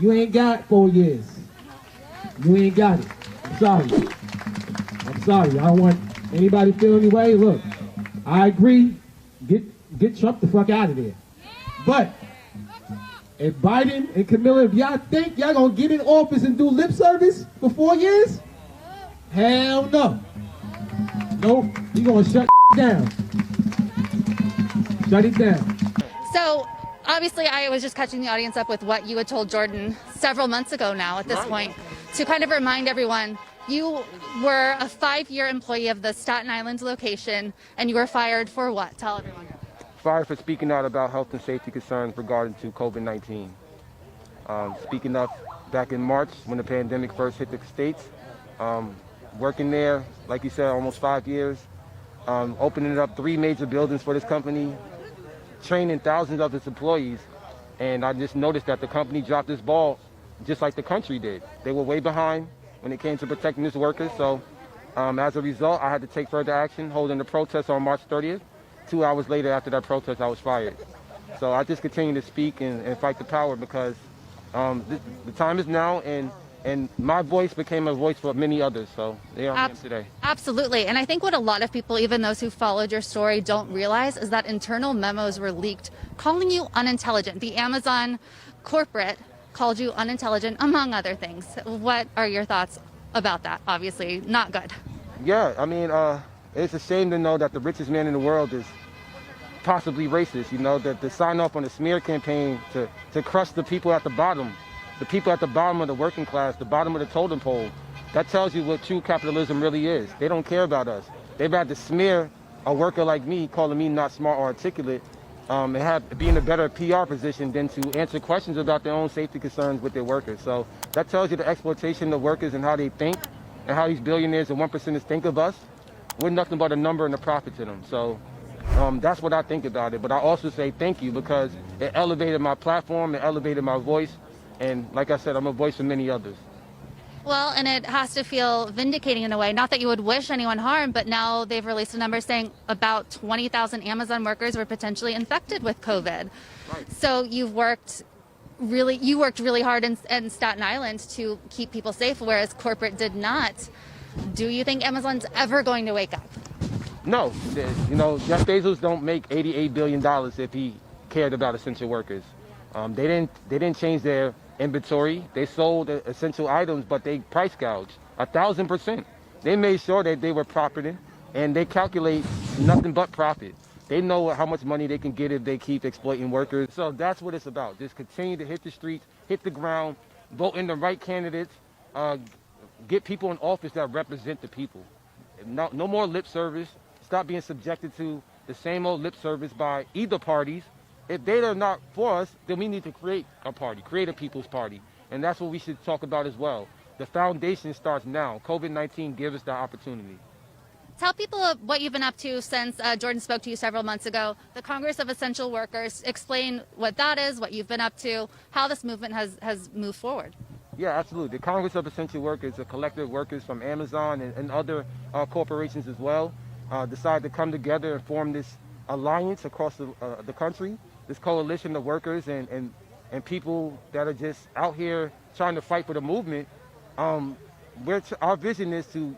You ain't got 4 years. You ain't got it. I'm sorry. I'm sorry. I don't want anybody to feel any way. Look, I agree. Get Trump the fuck out of there. But if Biden and Camilla, if y'all think y'all gonna get in office and do lip service for 4 years, hell no. Nope. You gonna shut down. Shut it down. So obviously I was just catching the audience up with what you had told Jordan several months ago now at this point, to kind of remind everyone, you were a 5-year employee of the Staten Island location, and you were fired for what? Tell everyone. Fired for speaking out about health and safety concerns regarding to COVID-19. Speaking up back in March when the pandemic first hit the states. Working there, like you said, almost 5 years. Opening up 3 major buildings for this company, training thousands of its employees. And I just noticed that the company dropped this ball just like the country did. They were way behind when it came to protecting its workers. So as a result, I had to take further action, holding the protest on March 30th. 2 hours later after that protest, I was fired. So I just continue to speak and fight the power because the time is now, and my voice became a voice for many others. So there I am today. Absolutely. And I think what a lot of people, even those who followed your story, don't realize is that internal memos were leaked calling you unintelligent. The Amazon corporate called you unintelligent, among other things. What are your thoughts about that? Obviously not good. Yeah, I mean, it's a shame to know that the richest man in the world is possibly racist, you know, that to sign off on a smear campaign to crush the people at the bottom of the working class, the bottom of the totem pole. That tells you what true capitalism really is. They don't care about us. They'd rather smear a worker like me, calling me not smart or articulate, and be in a better PR position than to answer questions about their own safety concerns with their workers. So that tells you the exploitation of workers and how they think, and how these billionaires and 1%ers think of us. We're nothing but a number and a profit to them. So that's what I think about it. But I also say thank you because it elevated my platform, it elevated my voice. And like I said, I'm a voice for many others. Well, and it has to feel vindicating in a way. Not that you would wish anyone harm, but now they've released a number saying about 20,000 Amazon workers were potentially infected with COVID. Right. So you worked really hard in Staten Island to keep people safe, whereas corporate did not. Do you think Amazon's ever going to wake up? No. You know, Jeff Bezos don't make $88 billion if he cared about essential workers. They didn't change their inventory. They sold essential items, but they price gouged 1,000%. They made sure that they were profiting, and they calculate nothing but profit. They know how much money they can get if they keep exploiting workers. So that's what it's about. Just continue to hit the streets, hit the ground, vote in the right candidates, get people in office that represent the people. No more lip service. Stop being subjected to the same old lip service by either parties. If they are not for us, then we need to create a party, create a people's party. And that's what we should talk about as well. The foundation starts now. COVID-19 gives us that opportunity. Tell people what you've been up to since Jordan spoke to you several months ago. The Congress of Essential Workers. Explain what that is, what you've been up to, how this movement has moved forward. Yeah, absolutely. The Congress of Essential Workers is a collective of workers from Amazon and other corporations as well. Decided to come together and form this alliance across the country. This coalition of workers and people that are just out here trying to fight for the movement. Our vision is to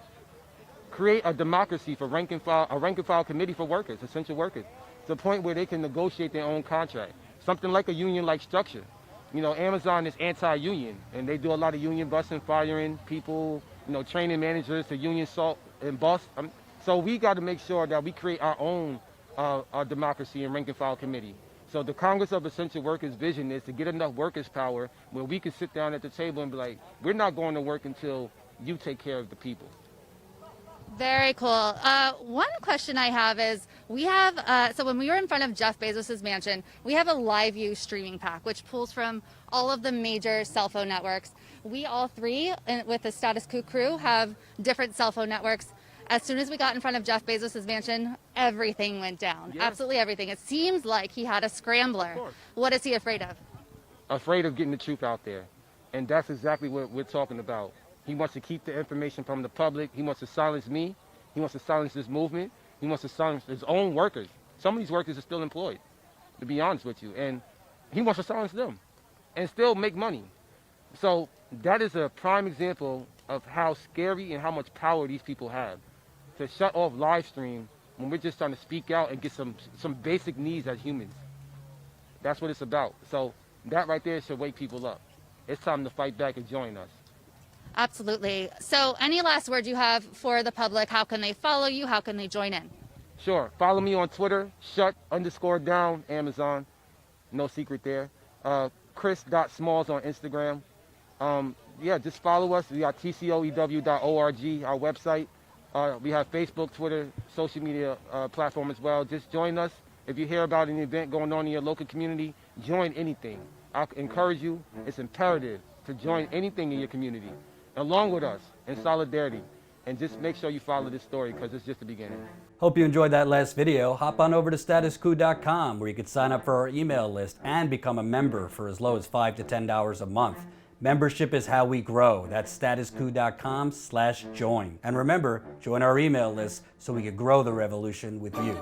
create a democracy for a rank and file committee for workers, essential workers, to the point where they can negotiate their own contract. Something like a union-like structure. You know, Amazon is anti-union, and they do a lot of union busting, firing people, you know, training managers to union salt and bust. So we got to make sure that we create our own democracy and rank and file committee. So the Congress of Essential Workers' vision is to get enough workers' power where we can sit down at the table and be like, we're not going to work until you take care of the people. Very cool. One question I have is, we have, so when we were in front of Jeff Bezos' mansion, we have a live view streaming pack, which pulls from all of the major cell phone networks. We all three, with the Status Coup crew, have different cell phone networks. As soon as we got in front of Jeff Bezos' mansion, everything went down. Yes. Absolutely everything. It seems like he had a scrambler. What is he afraid of? Afraid of getting the truth out there. And that's exactly what we're talking about. He wants to keep the information from the public. He wants to silence me. He wants to silence this movement. He wants to silence his own workers. Some of these workers are still employed, to be honest with you. And he wants to silence them and still make money. So that is a prime example of how scary and how much power these people have. To shut off live stream when we're just trying to speak out and get some basic needs as humans. That's what it's about. So that right there should wake people up. It's time to fight back and join us. Absolutely. So any last words you have for the public? How can they follow you? How can they join in? Sure. Follow me on Twitter, shut_down Amazon. No secret there. Chris.smalls on Instagram. Yeah, just follow us. We got tcoew.org, our website. We have Facebook, Twitter, social media platform as well. Just join us. If you hear about an event going on in your local community, join anything. I encourage you, it's imperative to join anything in your community, along with us, in solidarity. And just make sure you follow this story, because it's just the beginning. Hope you enjoyed that last video. Hop on over to statuscoup.com, where you can sign up for our email list and become a member for as low as $5 to $10 a month. Membership is how we grow. That's statuscoup.com/join. And remember, join our email list so we can grow the revolution with you.